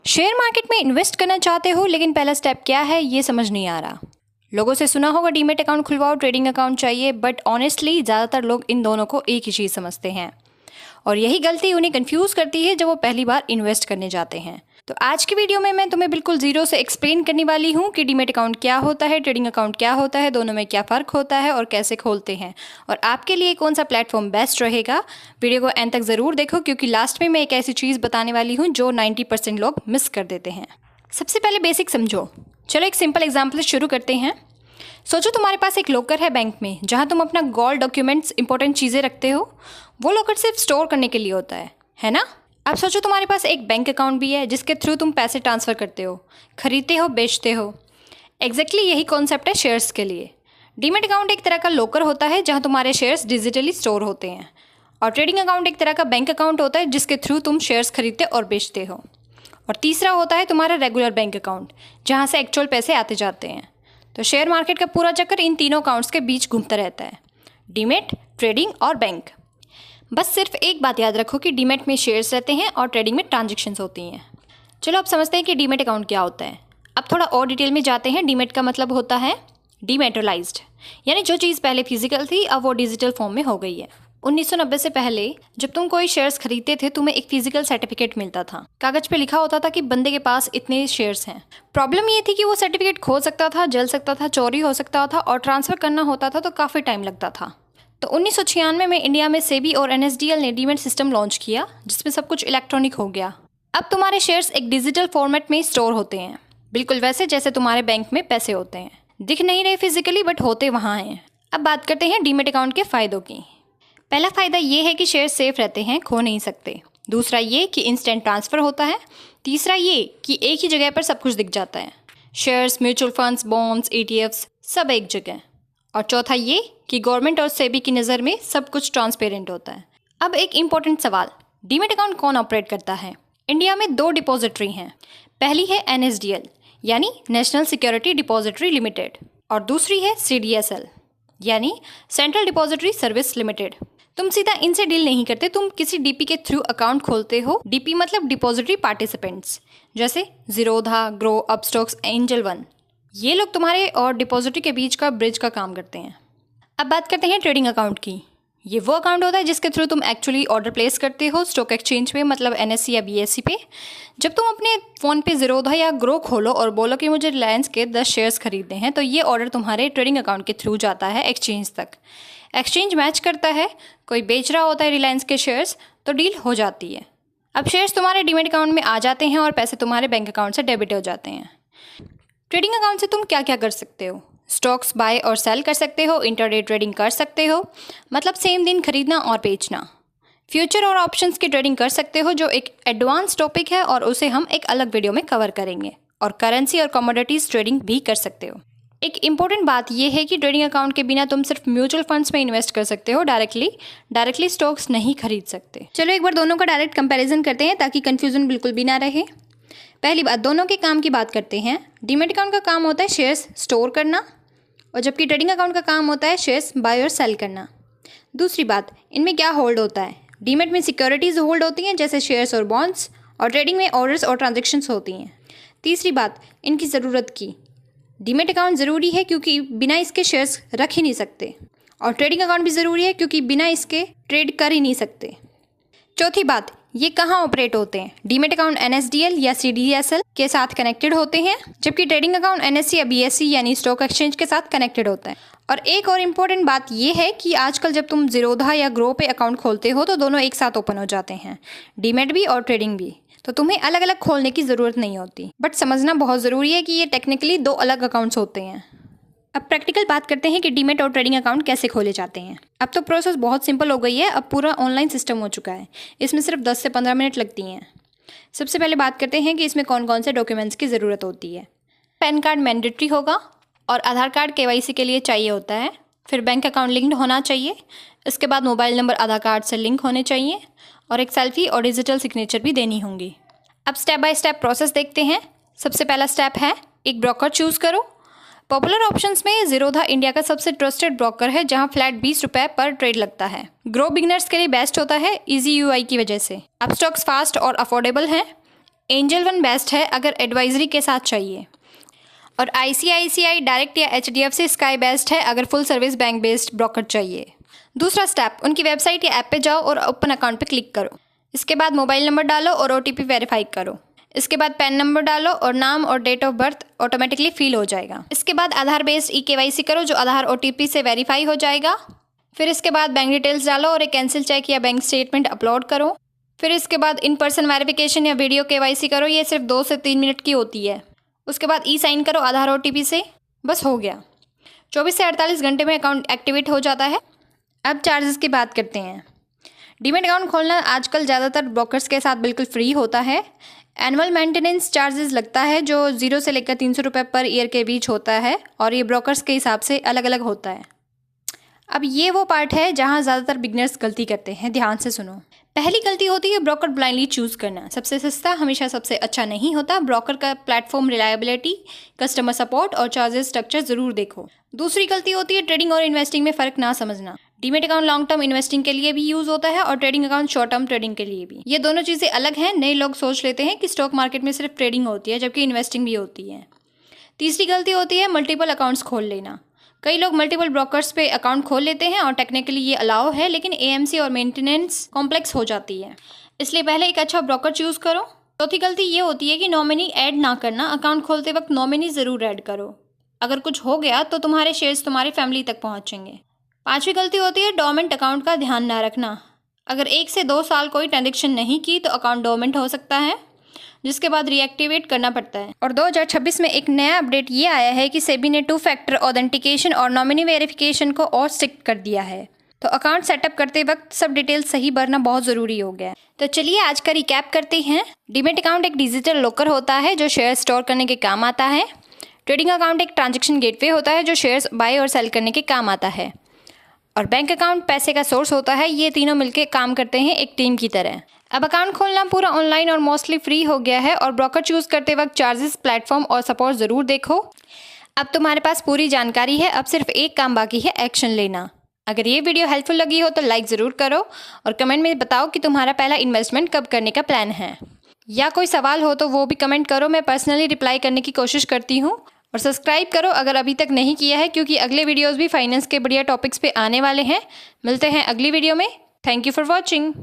Share market में invest करना चाहते हो लेकिन पहला स्टेप क्या है ये समझ नहीं आ रहा। लोगों से सुना होगा डीमेट अकाउंट खुलवाओ, ट्रेडिंग अकाउंट चाहिए, बट ऑनेस्टली ज़्यादातर लोग इन दोनों को एक ही चीज़ समझते हैं और यही गलती उन्हें कंफ्यूज करती है जब वो पहली बार इन्वेस्ट करने जाते हैं। तो आज की वीडियो में मैं तुम्हें बिल्कुल जीरो से एक्सप्लेन करने वाली हूँ कि डीमेट अकाउंट क्या होता है, ट्रेडिंग अकाउंट क्या होता है, दोनों में क्या फ़र्क होता है और कैसे खोलते हैं और आपके लिए कौन सा प्लेटफॉर्म बेस्ट रहेगा। वीडियो को एंड तक ज़रूर देखो क्योंकि लास्ट में मैं एक ऐसी चीज़ बताने वाली हूँ जो 90% लोग मिस कर देते हैं। सबसे पहले बेसिक समझो। चलो एक सिंपल एग्जाम्पल से शुरू करते हैं। सोचो तुम्हारे पास एक लॉकर है बैंक में जहाँ तुम अपना गोल्ड, डॉक्यूमेंट्स, इंपॉर्टेंट चीज़ें रखते हो। वो लॉकर सिर्फ स्टोर करने के लिए होता है ना। अब सोचो तुम्हारे पास एक बैंक अकाउंट भी है जिसके थ्रू तुम पैसे ट्रांसफ़र करते हो, खरीदते हो, बेचते हो। एग्जैक्टली यही कॉन्सेप्ट है शेयर्स के लिए। डीमेट अकाउंट एक तरह का लॉकर होता है जहाँ तुम्हारे शेयर्स डिजिटली स्टोर होते हैं और ट्रेडिंग अकाउंट एक तरह का बैंक अकाउंट होता है जिसके थ्रू तुम शेयर्स खरीदते और बेचते हो। और तीसरा होता है तुम्हारा रेगुलर बैंक अकाउंट जहाँ से एक्चुअल पैसे आते जाते हैं। तो शेयर मार्केट का पूरा चक्कर इन तीनों अकाउंट्स के बीच घूमता रहता है, डीमेट, ट्रेडिंग और बैंक। बस सिर्फ एक बात याद रखो कि डीमेट में शेयर्स रहते हैं और ट्रेडिंग में ट्रांजैक्शंस होती हैं। चलो अब समझते हैं कि डीमेट अकाउंट क्या होता है। अब थोड़ा और डिटेल में जाते हैं। डीमेट का मतलब होता है डीमेटेरियलाइज्ड, यानी जो चीज़ पहले फिजिकल थी अब वो डिजिटल फॉर्म में हो गई है। 1990 से पहले जब तुम कोई शेयर्स खरीदते थे तुम्हें एक फिजिकल सर्टिफिकेट मिलता था। कागज पे लिखा होता था कि बंदे के पास इतने शेयर्स हैं। प्रॉब्लम ये थी कि वो सर्टिफिकेट खो सकता था, जल सकता था, चोरी हो सकता था और ट्रांसफ़र करना होता था तो काफ़ी टाइम लगता था। तो 1996 में इंडिया में सेबी और एनएसडीएल ने डीमेट सिस्टम लॉन्च किया जिसमें सब कुछ इलेक्ट्रॉनिक हो गया। अब तुम्हारे शेयर्स एक डिजिटल फॉर्मेट में स्टोर होते हैं, बिल्कुल वैसे जैसे तुम्हारे बैंक में पैसे होते हैं। दिख नहीं रहे फिजिकली बट होते वहाँ हैं। अब बात करते हैं डीमेट अकाउंट के फ़ायदों की। पहला फ़ायदा ये है कि शेयर सेफ रहते हैं, खो नहीं सकते। दूसरा ये कि इंस्टेंट ट्रांसफ़र होता है। तीसरा ये कि एक ही जगह पर सब कुछ दिख जाता है, shares, mutual funds, bonds, ETFs सब एक जगह। और चौथा ये कि गवर्नमेंट और सेबी की नज़र में सब कुछ ट्रांसपेरेंट होता है। अब एक इम्पॉर्टेंट सवाल, डीमेट अकाउंट कौन ऑपरेट करता है? इंडिया में 2 डिपॉजिटरी हैं। पहली है NSDL यानी नेशनल सिक्योरिटी डिपॉजिटरी लिमिटेड और दूसरी है CDSL यानी सेंट्रल डिपॉजिटरी सर्विस लिमिटेड। तुम सीधा इनसे डील नहीं करते, तुम किसी DP के थ्रू अकाउंट खोलते हो। DP मतलब डिपॉजिटरी पार्टिसिपेंट्स, जैसे Zerodha, grow, Upstox, angel one. ये लोग तुम्हारे और डिपॉजिटरी के बीच का ब्रिज का काम करते हैं। अब बात करते हैं ट्रेडिंग अकाउंट की। ये वो अकाउंट होता है जिसके थ्रू तुम एक्चुअली ऑर्डर प्लेस करते हो स्टॉक एक्सचेंज पे, मतलब NSE या BSE पे। जब तुम अपने फ़ोन पे ज़ीरोधा या ग्रो खोलो और बोलो कि मुझे रिलायंस के 10 शेयर्स खरीदने हैं तो ये ऑर्डर तुम्हारे ट्रेडिंग अकाउंट के थ्रू जाता है एक्सचेंज तक। एक्सचेंज मैच करता है, कोई बेच रहा होता है रिलायंस के शेयर्स तो डील हो जाती है। अब शेयर्स तुम्हारे डीमेट अकाउंट में आ जाते हैं और पैसे तुम्हारे बैंक अकाउंट से डेबिट हो जाते हैं। ट्रेडिंग अकाउंट से तुम क्या क्या कर सकते हो? स्टॉक्स बाय और सेल कर सकते हो, इंटरडे ट्रेडिंग कर सकते हो, मतलब सेम दिन खरीदना और बेचना। फ्यूचर और ऑप्शंस की ट्रेडिंग कर सकते हो जो एक एडवांस टॉपिक है और उसे हम एक अलग वीडियो में कवर करेंगे। और करेंसी और कमोडिटीज़ ट्रेडिंग भी कर सकते हो। एक इम्पॉर्टेंट बात यह है कि ट्रेडिंग अकाउंट के बिना तुम सिर्फ म्यूचुअल फंड्स में इन्वेस्ट कर सकते हो, डायरेक्टली स्टॉक्स नहीं खरीद सकते। चलो एक बार दोनों का डायरेक्ट कंपैरिजन करते हैं ताकि कन्फ्यूजन बिल्कुल भी ना रहे। पहली बात, दोनों के काम की बात करते हैं। डीमेट अकाउंट का काम होता है शेयर्स स्टोर करना और जबकि ट्रेडिंग अकाउंट का काम होता है शेयर्स बाय और सेल करना। दूसरी बात, इनमें क्या होल्ड होता है? डीमेट में सिक्योरिटीज़ होल्ड होती हैं जैसे शेयर्स और बॉन्ड्स और ट्रेडिंग में ऑर्डर्स और ट्रांजेक्शन्स होती हैं। तीसरी बात, इनकी ज़रूरत की। डीमेट अकाउंट ज़रूरी है क्योंकि बिना इसके शेयर्स रख ही नहीं सकते और ट्रेडिंग अकाउंट भी ज़रूरी है क्योंकि बिना इसके ट्रेड कर ही नहीं सकते। चौथी बात, ये कहाँ ऑपरेट होते हैं? डीमेट अकाउंट NSDL या CDSL के साथ कनेक्टेड होते हैं जबकि ट्रेडिंग अकाउंट NSE या BSE यानी स्टॉक एक्सचेंज के साथ कनेक्टेड होता है। और एक और इम्पॉर्टेंट बात ये है कि आजकल जब तुम ज़ीरोधा या ग्रो पे अकाउंट खोलते हो तो दोनों एक साथ ओपन हो जाते हैं, डीमेट भी और ट्रेडिंग भी। तो तुम्हें अलग अलग खोलने की ज़रूरत नहीं होती। बट समझना बहुत ज़रूरी है कि ये टेक्निकली 2 अलग अकाउंट्स होते हैं। अब प्रैक्टिकल बात करते हैं कि डीमेट और ट्रेडिंग अकाउंट कैसे खोले जाते हैं। अब तो प्रोसेस बहुत सिंपल हो गई है, अब पूरा ऑनलाइन सिस्टम हो चुका है। इसमें सिर्फ 10 से 15 मिनट लगती हैं। सबसे पहले बात करते हैं कि इसमें कौन कौन से डॉक्यूमेंट्स की ज़रूरत होती है। पैन कार्ड मैंडेटरी होगा और आधार कार्ड KYC के लिए चाहिए होता है। फिर बैंक अकाउंट लिंक्ड होना चाहिए। इसके बाद मोबाइल नंबर आधार कार्ड से लिंक होने चाहिए और एक सेल्फी और डिजिटल सिग्नेचर भी देनी होंगी। अब स्टेप बाय स्टेप प्रोसेस देखते हैं। सबसे पहला स्टेप है एक ब्रोकर चूज़ करो। पॉपुलर ऑप्शंस में ज़ीरोधा इंडिया का सबसे ट्रस्टेड ब्रोकर है जहां फ्लैट 20 रुपये पर ट्रेड लगता है। ग्रो बिगनर्स के लिए बेस्ट होता है इजी UI की वजह से। अब स्टॉक्स फास्ट और अफोर्डेबल हैं। एंजल वन बेस्ट है अगर एडवाइजरी के साथ चाहिए, और ICICI डायरेक्ट या HDFC स्काई बेस्ट है अगर full service bank based broker चाहिए। दूसरा स्टेप, उनकी वेबसाइट या ऐप पे जाओ और ओपन अकाउंट पे क्लिक करो। इसके बाद मोबाइल नंबर डालो और OTP वेरीफाई करो। इसके बाद पैन नंबर डालो और नाम और date of birth automatically fill हो जाएगा। इसके बाद आधार बेस्ड EKYC करो जो आधार OTP से वेरीफाई हो जाएगा। फिर इसके बाद बैंक डिटेल्स डालो और एक कैंसिल चेक या बैंक स्टेटमेंट अपलोड करो। फिर इसके बाद इन पर्सन वेरिफिकेशन या वीडियो KYC करो, ये सिर्फ 2 से 3 मिनट की होती है। उसके बाद साइन करो आधार OTP से, बस हो गया। 24 से 48 घंटे में अकाउंट एक्टिवेट हो जाता है। अब चार्जेस की बात करते हैं। डीमैट अकाउंट खोलना आजकल ज़्यादातर ब्रोकर्स के साथ बिल्कुल फ्री होता है। एनुअल मेंटेनेंस चार्जेस लगता है जो 0 से लेकर 300 रुपये पर ईयर के बीच होता है, और ये ब्रोकर्स के हिसाब से अलग अलग होता है। अब ये वो पार्ट है जहाँ ज़्यादातर बिगनर्स गलती करते हैं, ध्यान से सुनो। पहली गलती होती है ब्रोकर ब्लाइंडली चूज़ करना। सबसे सस्ता हमेशा सबसे अच्छा नहीं होता। ब्रोकर का प्लेटफॉर्म, रिलायबिलिटी, कस्टमर सपोर्ट और चार्जेस स्ट्रक्चर ज़रूर देखो। दूसरी गलती होती है ट्रेडिंग और इन्वेस्टिंग में फ़र्क ना समझना। Demat account long term investing के लिए भी यूज़ होता है और trading account short term trading के लिए भी। ये दोनों चीज़ें अलग हैं। नए लोग सोच लेते हैं कि स्टॉक मार्केट में सिर्फ ट्रेडिंग होती है, जबकि इन्वेस्टिंग भी होती है। तीसरी गलती होती है मल्टीपल अकाउंट्स खोल लेना। कई लोग मल्टीपल ब्रोकर्स पे अकाउंट खोल लेते हैं और टेक्निकली ये अलाउ है, लेकिन AMC और मेंटेनेंस कॉम्प्लेक्स हो जाती है, इसलिए पहले एक अच्छा ब्रोकर चूज़ करो। चौथी गलती ये होती है कि नॉमिनी ऐड ना करना। अकाउंट खोलते वक्त नॉमिनी ज़रूर ऐड करो। अगर कुछ हो गया तो तुम्हारे शेयर्स तुम्हारी फैमिली तक पहुँचेंगे। पांचवी गलती होती है डोरमेंट अकाउंट का ध्यान ना रखना। अगर 1 से 2 साल कोई ट्रांजेक्शन नहीं की तो अकाउंट डोरमेंट हो सकता है, जिसके बाद रीएक्टिवेट करना पड़ता है। और 2026 में एक नया अपडेट ये आया है कि सेबी ने 2 फैक्टर ऑथेंटिकेशन और नॉमिनी वेरिफिकेशन को और स्ट्रिक्ट कर दिया है। तो अकाउंट सेटअप करते वक्त सब डिटेल्स सही भरना बहुत ज़रूरी हो गया है। तो चलिए आज का रिकैप करते हैं। डीमैट अकाउंट एक डिजिटल लॉकर होता है जो शेयर स्टोर करने के काम आता है। ट्रेडिंग अकाउंट एक ट्रांजेक्शन गेटवे होता है जो शेयर्स बाय और सेल करने के काम आता है। और बैंक अकाउंट पैसे का सोर्स होता है। ये तीनों मिलकर काम करते हैं एक टीम की तरह। अब अकाउंट खोलना पूरा ऑनलाइन और मोस्टली फ्री हो गया है, और ब्रोकर चूज़ करते वक्त चार्जेस, प्लेटफॉर्म और सपोर्ट ज़रूर देखो। अब तुम्हारे पास पूरी जानकारी है, अब सिर्फ एक काम बाकी है, एक्शन लेना। अगर ये वीडियो हेल्पफुल लगी हो तो लाइक ज़रूर करो और कमेंट में बताओ कि तुम्हारा पहला इन्वेस्टमेंट कब करने का प्लान है, या कोई सवाल हो तो वो भी कमेंट करो। मैं पर्सनली रिप्लाई करने की कोशिश करती हूँ। और सब्सक्राइब करो अगर अभी तक नहीं किया है, क्योंकि अगले वीडियोज़ भी फाइनेंस के बढ़िया टॉपिक्स पे आने वाले हैं। मिलते हैं अगली वीडियो में। Thank you for watching.